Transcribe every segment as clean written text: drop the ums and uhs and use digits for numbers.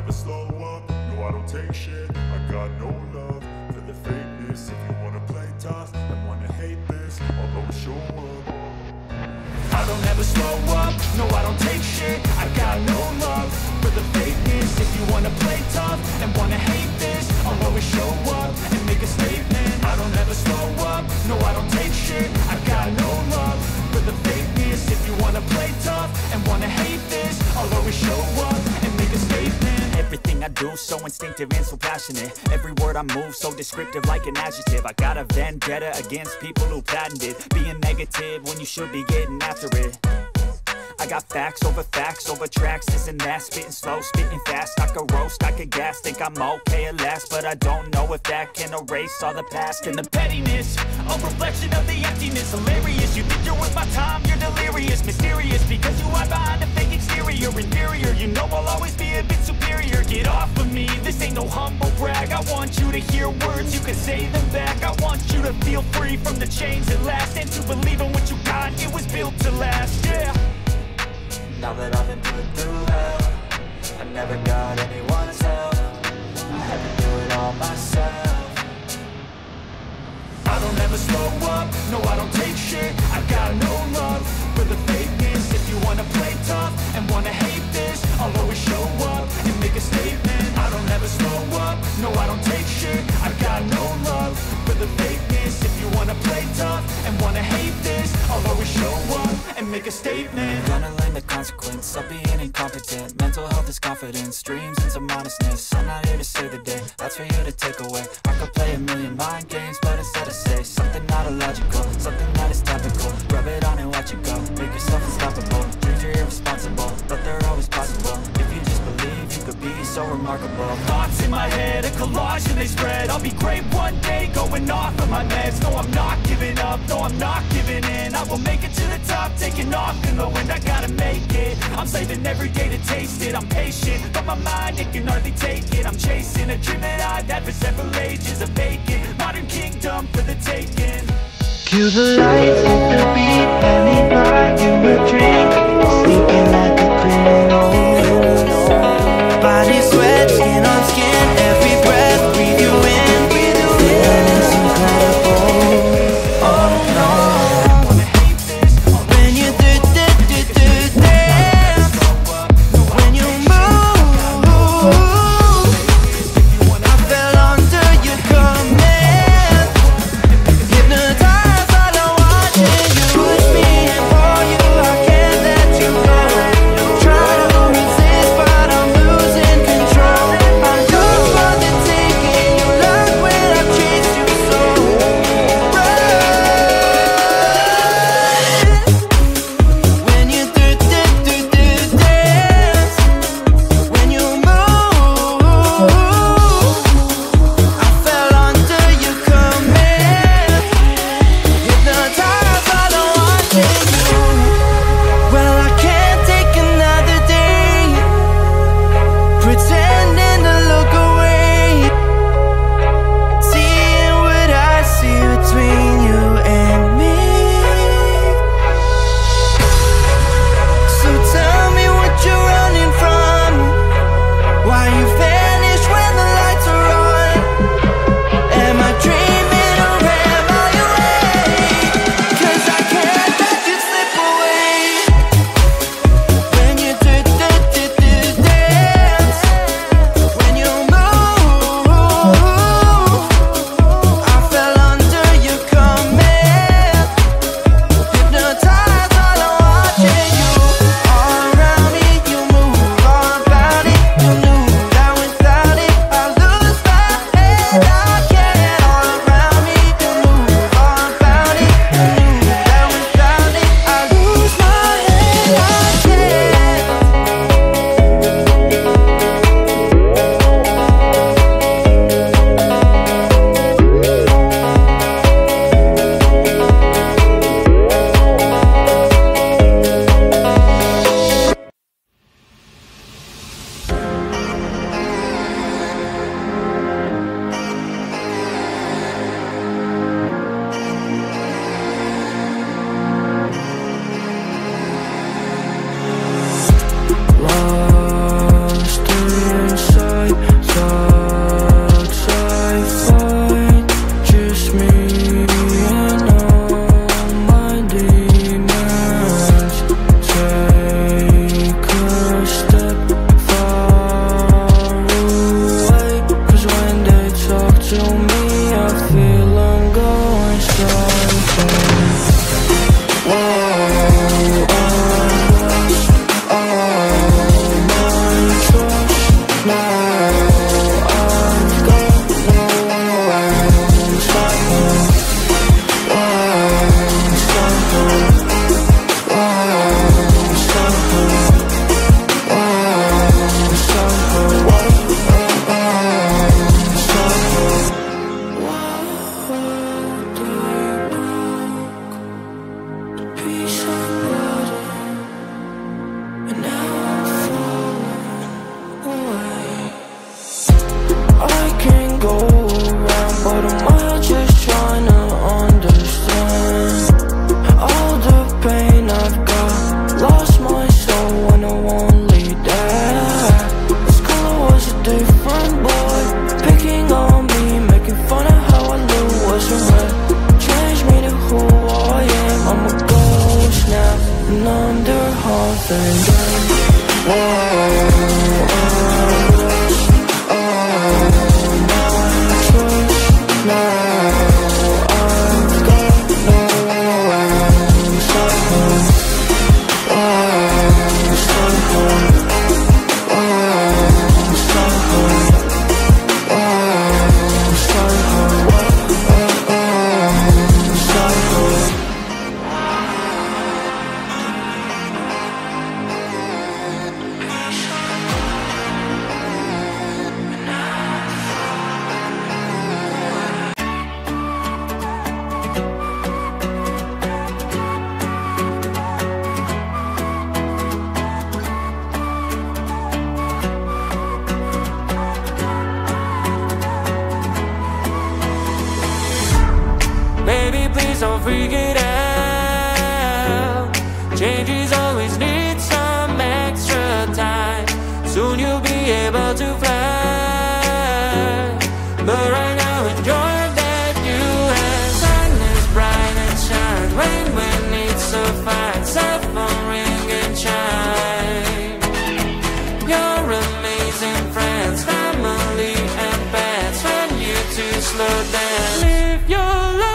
never slow up, no I don't take shit. I got no love for the fakeness. If you wanna play tough and wanna hate this, I'll always show up. I don't ever slow up, no I don't take shit. I got no love for the fakeness. If you wanna play tough and wanna hate this, I'll always show up and make a statement. I don't ever slow up, no I don't take shit. I got no love for the fakeness. If you wanna play tough and wanna hate this, I'll always show up and make a statement. Everything I do so instinctive and so passionate. Every word I move so descriptive like an adjective. I got a vendetta against people who patented being negative when you should be getting after it. I got facts over tracks, this and that. Spitting slow, spitting fast. I could roast, I could gas. Think I'm okay at last, but I don't know if that can erase all the past. And the pettiness, a reflection of the emptiness. Hilarious, you think you're worth my time, you're delirious. Mysterious, because you hide behind a fake exterior. Inferior, you know I'll always be a bit superior. Get off of me, this ain't no humble brag. I want you to hear words, you can say them back. I want you to feel free from the chains that last, and to believe in what you got, it was built to last, yeah. Now that I've been put through hell, I never got anyone's help. I had to do it all myself. I don't ever slow up, no I don't take shit. I got no love for the fakeness. If you wanna play tough and wanna hate this, I'll always show up and make a statement. I don't ever slow up, no I don't take shit. I got no love for the fakeness. If you wanna play tough and wanna hate this, I'll always show up and make a statement. Gonna learn the consequence of being incompetent. Mental health is confidence, dreams and some honestness. I'm not here to save the day, that's for you to take away. I could play a million mind games, but instead I say something not illogical, something that is topical. Rub it on and watch it go, make yourself unstoppable. Dreams are irresponsible, but they're always possible. If you just believe, you could be so remarkable. Thoughts in my head, a collage and they spread. I'll be great one day, going off of my meds. No, I'm not giving up, no, I'm not giving in. I will make it to the top, taking off in the wind. I gotta make it, I'm saving every day to taste it. I'm patient, but my mind, it can hardly take it. I'm chasing a dream that I've had for several ages. A vacant, modern kingdom for the taking. Cue the lights, hit the beat, let me buy you a drink. Sleeping like a criminal. Body sweat, skin on skin, every breath, breathe you in, breathe you in. It's incredible. Oh no. When you dance, when you move, I fell under your command. Hypnotized, I don't want it. You push me and pull you, I can't let you go. Try to resist, but I'm losing control. go around, but I'm out just trying to understand all the pain I've got. Lost my soul when I won't lead that. School I was a different boy, picking on me, making fun of how I live wasn't right. Changed me to who I am. I'm a ghost now, and under half and done. Baby, please don't freak it out. Changes always need some extra time. Soon you'll be able to fly. But right now enjoy that you have. Sun is bright and shine. Rain when it's so fine. Cell phone ring and chime. Your amazing friends, family and pets. When you too slow down, live your life.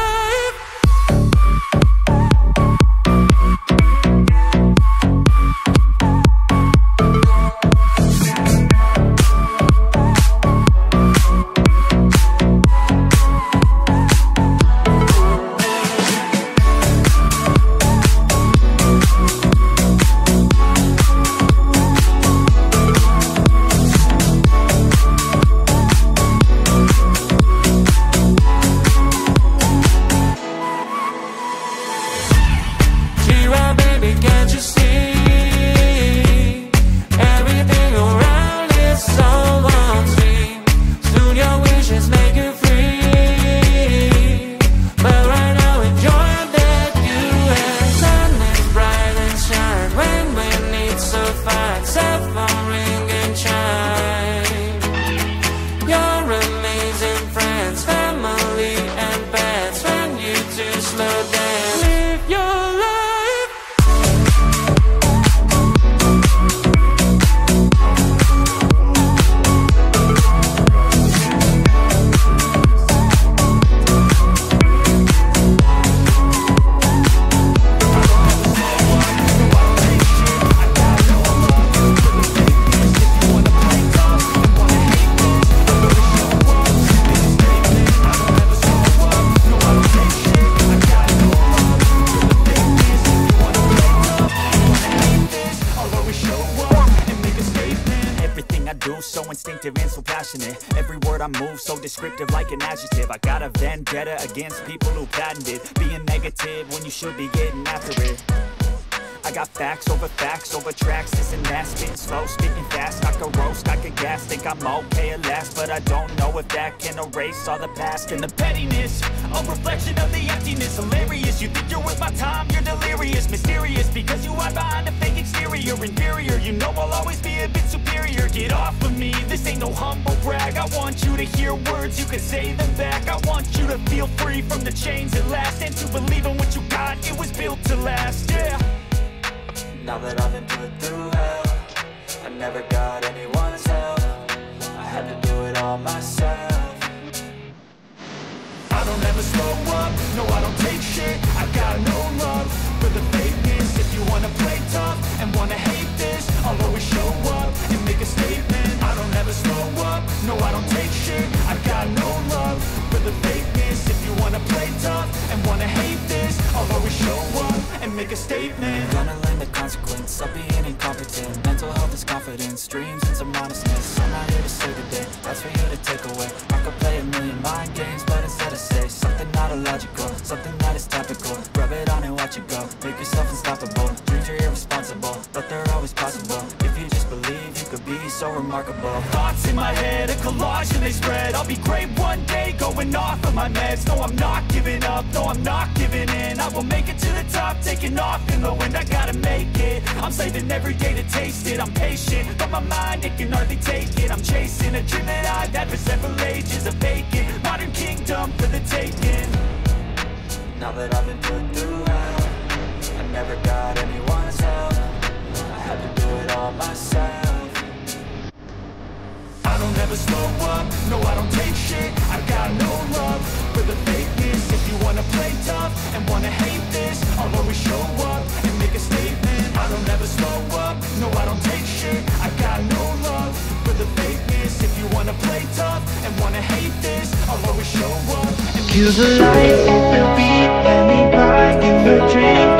Can't you see? Everything around is so on stream. Soon your wishes make you free. But right now enjoy that you have. Sun is bright and shine. Rain when it's so fine. Cell phone ring and chime. Your amazing friends, family and pets. When you too slow down, live your life. So instinctive and so passionate. Every word I move so descriptive like an adjective. I got a vendetta against people who patented being negative when you should be getting after it. I got facts over tracks, this and that, spitting slow, speaking fast. I could roast, I could gas, think I'm okay at last, but I don't know if that can erase all the past. And the pettiness, a reflection of the emptiness. Hilarious, you think you're worth my time, you're delirious. Mysterious, because you hide behind a fake exterior. Inferior, you know I'll always be a bit superior. Get off of me, this ain't no humble brag. I want you to hear words, you can say them back. I want you to feel free from the chains at last, and to believe in what you got, it was built to last, yeah. Now that I've been put through hell, I never got anyone's help. I had to do it all myself. I don't ever slow up, no I don't take shit. I got no love for the fakeness. If you wanna play tough and wanna hate this, I'll always show up and make a statement. I don't ever slow up, no I don't take shit. I got no love for the fakeness. If you wanna play tough and wanna hate this, I'll always show up and make a statement. Gonna learn the consequence of being incompetent. Mental health is confidence, dreams and some honestness. I'm not here to save the day, that's for you to take away. I could play a million mind games, but instead I say something not illogical, something that is topical. Rub it on and watch it go, make yourself unstoppable. Dreams are irresponsible, but they're always possible. If you just believe, you could be so remarkable. Thoughts thoughts in my head, a collage and they spread. I'll be great one day, going off of my meds. No, I'm not giving up, no, I'm not giving in. I will make it to the top, taking off in the wind. I gotta make it, I'm saving every day to taste it. I'm patient, but my mind, it can hardly take it. I'm chasing a dream that I've had for several ages. A vacant, modern kingdom for the taking. Now that I've been put through hell, I never got anyone's help. I had to do it all myself. I don't ever slow up, no I don't take shit. I got no love for the fakeness. If you wanna play tough and wanna hate this, I'll always show up and make a statement. I don't ever slow up, no I don't take shit. I got no love for the fakeness. If you wanna play tough and wanna hate this, I'll always show up and Cue the lights, hit the beat, let me buy you a drink.